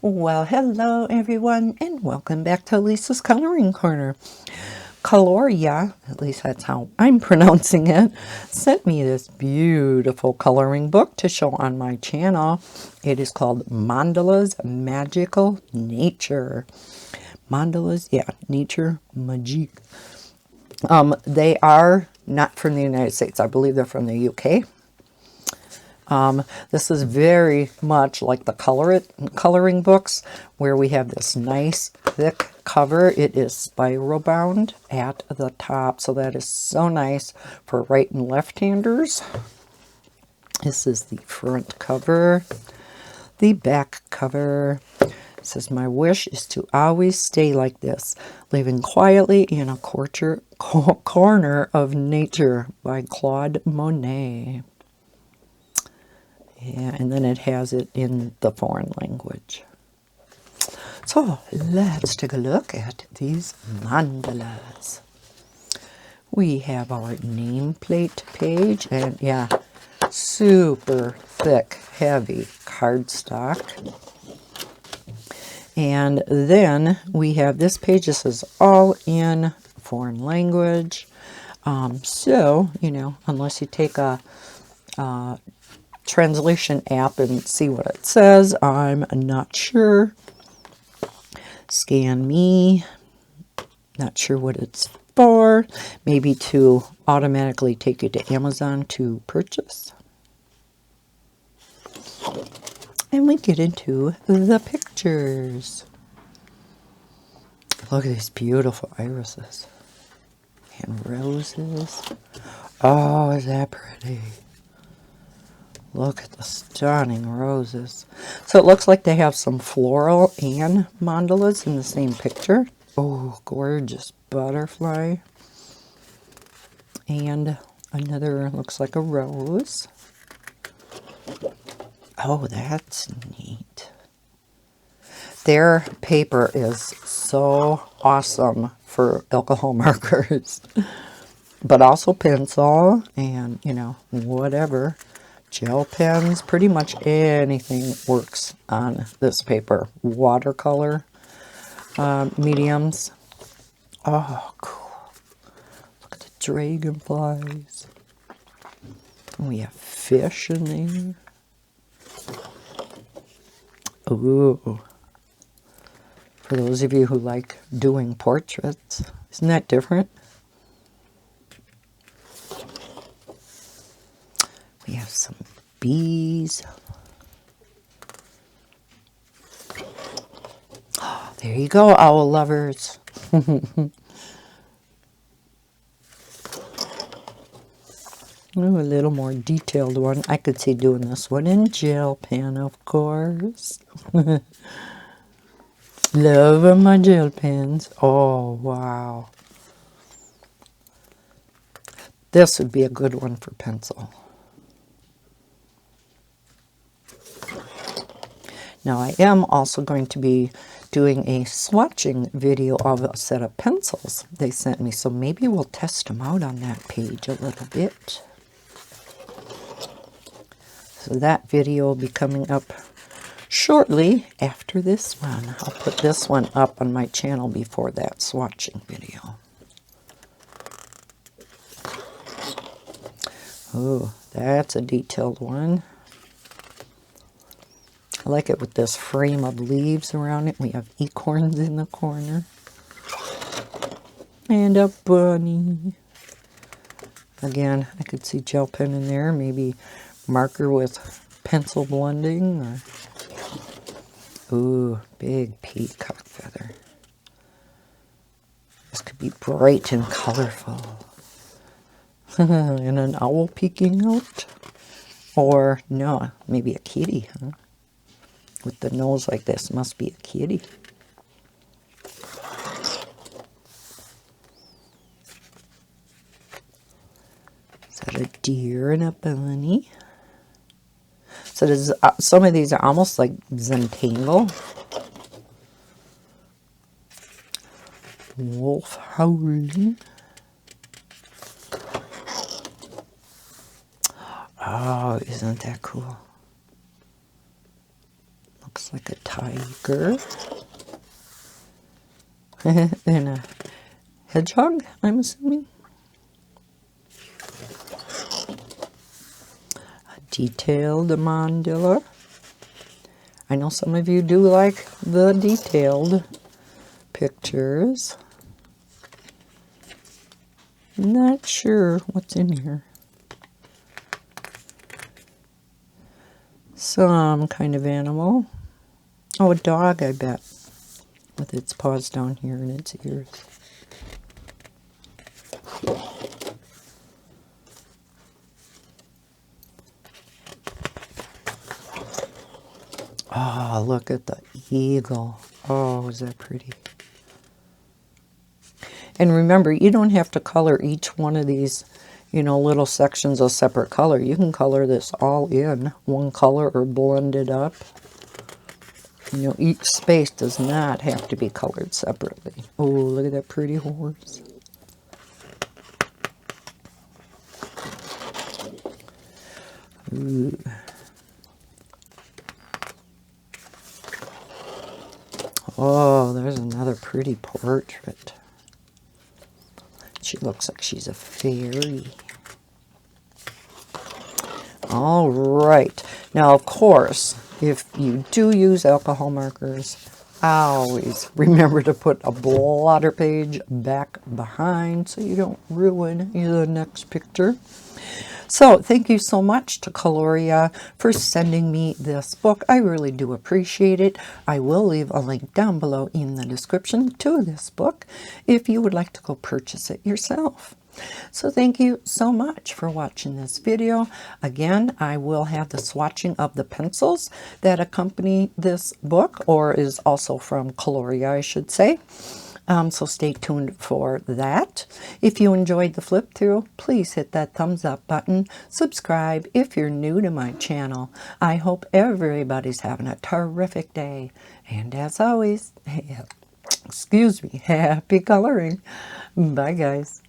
Well, hello everyone, and welcome back to Lisa's Coloring Corner. Colorya, at least that's how I'm pronouncing it, sent me this beautiful coloring book to show on my channel. It is called Mandalas Magical Nature. Mandalas, yeah, Nature Magique. They are not from the United States. I believe they're from the UK. This is very much like the coloring books where we have this nice thick cover. It is spiral bound at the top, so that is so nice for right and left-handers. This is the front cover. The back cover says, "My wish is to always stay like this, living quietly in a corner of nature," by Claude Monet. Yeah, and then it has it in the foreign language. So let's take a look at these mandalas. We have our nameplate page, and yeah, super thick, heavy cardstock. And then we have this page. This is all in foreign language. So, you know, unless you take a translation app and see what it says, I'm not sure. Scan me, not sure what it's for. Maybe to automatically take you to Amazon to purchase. And we get into the pictures. Look at these beautiful irises and roses. Oh, is that pretty? Look at the stunning roses. So it looks like they have some floral and mandalas in the same picture. Oh, gorgeous butterfly. And another looks like a rose. Oh, that's neat. Their paper is so awesome for alcohol markers, but also pencil and, you know, whatever. Gel pens, pretty much anything works on this paper. Watercolor mediums. Oh, cool. Look at the dragonflies. We have fish in there. Ooh. For those of you who like doing portraits, isn't that different? We have some bees. Oh, there you go, owl lovers. Ooh, a little more detailed one. I could see doing this one in gel pen, of course. Love my gel pens. Oh, wow. This would be a good one for pencil. Now I am also going to be doing a swatching video of a set of pencils they sent me, so maybe we'll test them out on that page a little bit. So that video will be coming up shortly after this one. I'll put this one up on my channel before that swatching video. Oh, that's a detailed one. I like it with this frame of leaves around it. We have acorns in the corner. And a bunny. Again, I could see gel pen in there. Maybe marker with pencil blending. Ooh, big peacock feather. This could be bright and colorful. And an owl peeking out. Or, no, maybe a kitty, huh? With the nose like this, must be a kitty. Is that a deer and a bunny? So there's, some of these are almost like Zentangle. Wolf howling. Oh, isn't that cool? Looks like a tiger. And a hedgehog, I'm assuming. A detailed mandala. I know some of you do like the detailed pictures. Not sure what's in here. Some kind of animal. Oh, a dog, I bet, with its paws down here and its ears. Oh, look at the eagle. Oh, is that pretty? And remember, you don't have to color each one of these, you know, little sections a separate color. You can color this all in one color or blend it up. You know, each space does not have to be colored separately. Oh, look at that pretty horse. Ooh. Oh, there's another pretty portrait. She looks like she's a fairy. All right. Now, of course, if you do use alcohol markers, always remember to put a blotter page back behind so you don't ruin the next picture. So thank you so much to Colorya for sending me this book. I really do appreciate it. I will leave a link down below in the description to this book if you would like to go purchase it yourself. So thank you so much for watching this video. Again, I will have the swatching of the pencils that accompany this book, or is also from Colorya, I should say. So stay tuned for that. If you enjoyed the flip through, please hit that thumbs up button. Subscribe if you're new to my channel. I hope everybody's having a terrific day. And as always, excuse me, happy coloring. Bye guys.